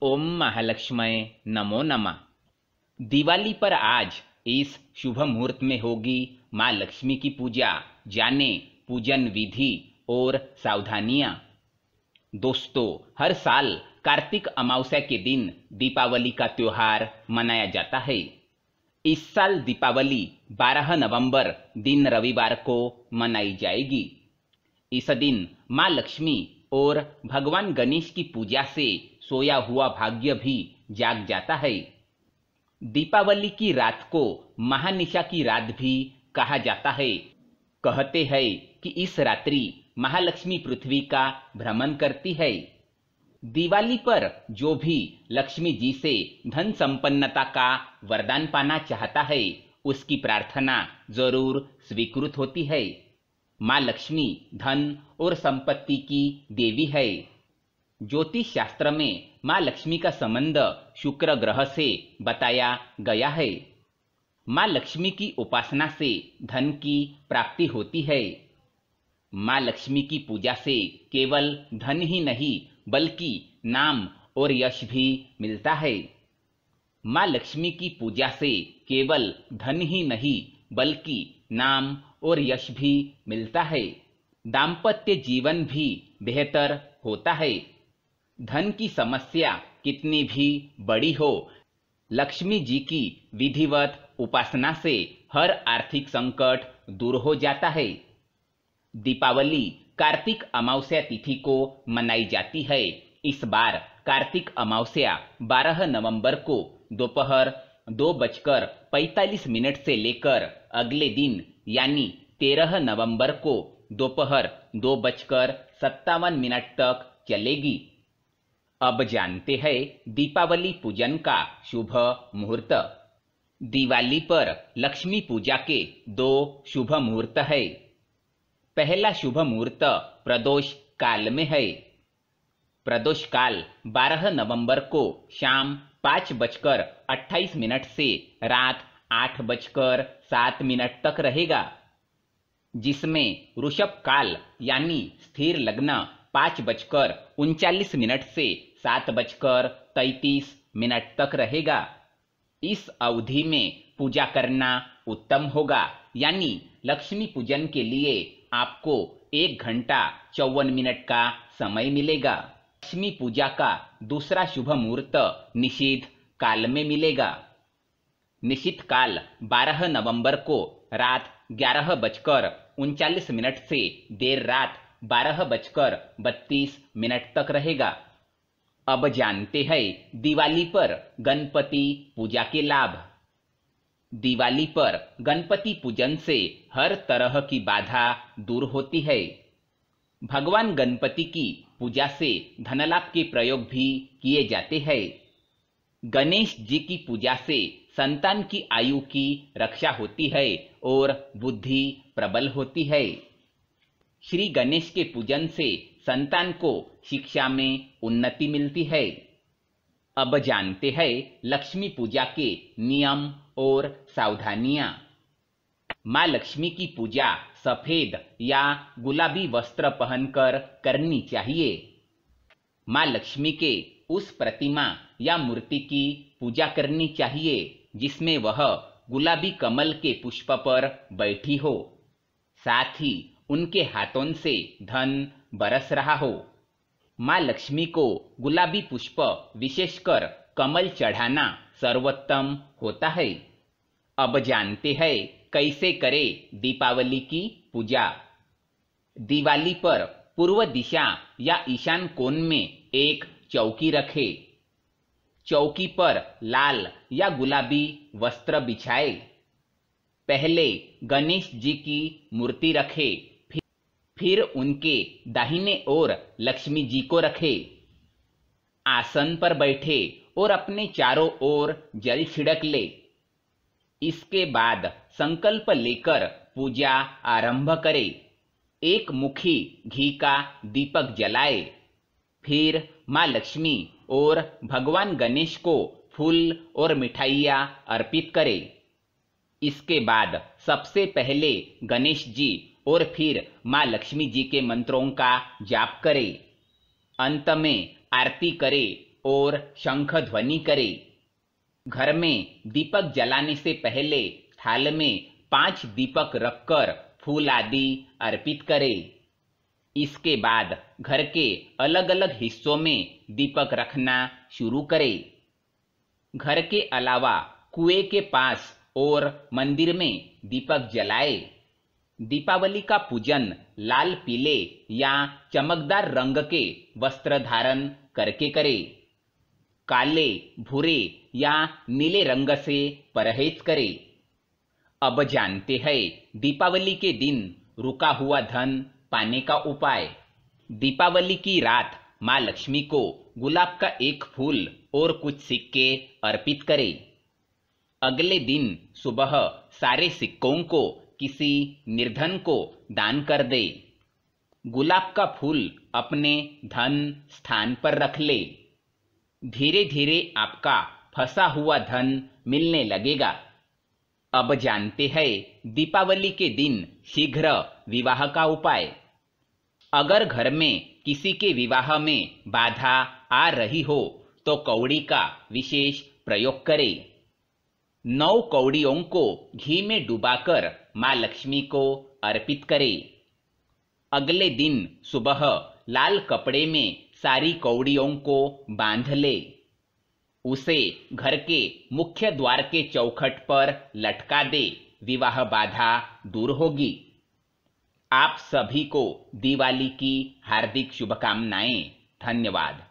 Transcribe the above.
ओम महालक्ष्मय नमो नमः। दिवाली पर आज इस शुभ मुहूर्त में होगी माँ लक्ष्मी की पूजा। जाने पूजन विधि और सावधानियां। दोस्तों, हर साल कार्तिक अमावस्या के दिन दीपावली का त्योहार मनाया जाता है। इस साल दीपावली 12 नवंबर दिन रविवार को मनाई जाएगी। इस दिन माँ लक्ष्मी और भगवान गणेश की पूजा से सोया हुआ भाग्य भी जाग जाता है। दीपावली की रात को महानिशा की रात भी कहा जाता है। कहते हैं कि इस रात्रि महालक्ष्मी पृथ्वी का भ्रमण करती है। दिवाली पर जो भी लक्ष्मी जी से धन संपन्नता का वरदान पाना चाहता है, उसकी प्रार्थना जरूर स्वीकृत होती है। माँ लक्ष्मी धन और संपत्ति की देवी है। ज्योतिष शास्त्र में माँ लक्ष्मी का संबंध शुक्र ग्रह से बताया गया है। माँ लक्ष्मी की उपासना से धन की प्राप्ति होती है। माँ लक्ष्मी की पूजा से केवल धन ही नहीं बल्कि नाम और यश भी मिलता है। माँ लक्ष्मी की पूजा से केवल धन ही नहीं बल्कि नाम और यश भी मिलता है। दाम्पत्य जीवन भी बेहतर होता है। धन की समस्या कितनी भी बड़ी हो, लक्ष्मी जी की विधिवत उपासना से हर आर्थिक संकट दूर हो जाता है। दीपावली कार्तिक अमावस्या तिथि को मनाई जाती है। इस बार कार्तिक अमावस्या 12 नवंबर को दोपहर 2:45 से लेकर अगले दिन यानी 13 नवंबर को दोपहर 2:57 तक चलेगी। अब जानते हैं दीपावली पूजन का शुभ मुहूर्त। दिवाली पर लक्ष्मी पूजा के 2 शुभ मुहूर्त है। पहला शुभ मुहूर्त प्रदोष काल में है। प्रदोष काल 12 नवंबर को शाम 5:28 से रात 8:07 तक रहेगा, जिसमें वृषभ काल यानी स्थिर लग्न 5:39 से 7:33 तक रहेगा। इस अवधि में पूजा करना उत्तम होगा, यानी लक्ष्मी पूजन के लिए आपको 1 घंटा 54 मिनट का समय मिलेगा। लक्ष्मी पूजा का दूसरा शुभ मुहूर्त निषिद्ध काल में मिलेगा। निषिद्ध काल 12 नवंबर को रात 11:39 से देर रात 12:32 तक रहेगा। अब जानते हैं दिवाली पर गणपति पूजा के लाभ। दिवाली पर गणपति पूजन से हर तरह की बाधा दूर होती है। भगवान गणपति की पूजा से धनलाभ के प्रयोग भी किए जाते हैं। गणेश जी की पूजा से संतान की आयु की रक्षा होती है और बुद्धि प्रबल होती है। श्री गणेश के पूजन से संतान को शिक्षा में उन्नति मिलती है। अब जानते हैं लक्ष्मी पूजा के नियम और सावधानियां। माँ लक्ष्मी की पूजा सफेद या गुलाबी वस्त्र पहनकर करनी चाहिए। माँ लक्ष्मी के उस प्रतिमा या मूर्ति की पूजा करनी चाहिए जिसमें वह गुलाबी कमल के पुष्प पर बैठी हो, साथ ही उनके हाथों से धन बरस रहा हो। माँ लक्ष्मी को गुलाबी पुष्प विशेषकर कमल चढ़ाना सर्वोत्तम होता है। अब जानते हैं कैसे करें दीपावली की पूजा। दिवाली पर पूर्व दिशा या ईशान कोण में एक चौकी रखें। चौकी पर लाल या गुलाबी वस्त्र बिछाए। पहले गणेश जी की मूर्ति रखें, फिर उनके दाहिने ओर लक्ष्मी जी को रखें। आसन पर बैठे और अपने चारों ओर जल छिड़क ले। इसके बाद संकल्प लेकर पूजा आरंभ करें। एक मुखी घी का दीपक जलाए। फिर माँ लक्ष्मी और भगवान गणेश को फूल और मिठाइयाँ अर्पित करें। इसके बाद सबसे पहले गणेश जी और फिर माँ लक्ष्मी जी के मंत्रों का जाप करें। अंत में आरती करें और शंख ध्वनि करे। घर में दीपक जलाने से पहले थाल में 5 दीपक रखकर फूल आदि अर्पित करे। इसके बाद घर के अलग अलग हिस्सों में दीपक रखना शुरू करे। घर के अलावा कुएं के पास और मंदिर में दीपक जलाए। दीपावली का पूजन लाल, पीले या चमकदार रंग के वस्त्र धारण करके करे। काले, भूरे या नीले रंग से परहेज करे। अब जानते हैं दीपावली के दिन रुका हुआ धन पाने का उपाय। दीपावली की रात माँ लक्ष्मी को गुलाब का एक फूल और कुछ सिक्के अर्पित करें। अगले दिन सुबह सारे सिक्कों को किसी निर्धन को दान कर दे। गुलाब का फूल अपने धन स्थान पर रख ले। धीरे धीरे आपका फंसा हुआ धन मिलने लगेगा। अब जानते हैं दीपावली के दिन शीघ्र विवाह का उपाय। अगर घर में किसी के विवाह में बाधा आ रही हो तो कौड़ी का विशेष प्रयोग करें। 9 कौड़ियों को घी में डुबाकर माँ लक्ष्मी को अर्पित करें। अगले दिन सुबह लाल कपड़े में सारी कौड़ियों को बांध ले। उसे घर के मुख्य द्वार के चौखट पर लटका दे। विवाह बाधा दूर होगी। आप सभी को दिवाली की हार्दिक शुभकामनाएं। धन्यवाद।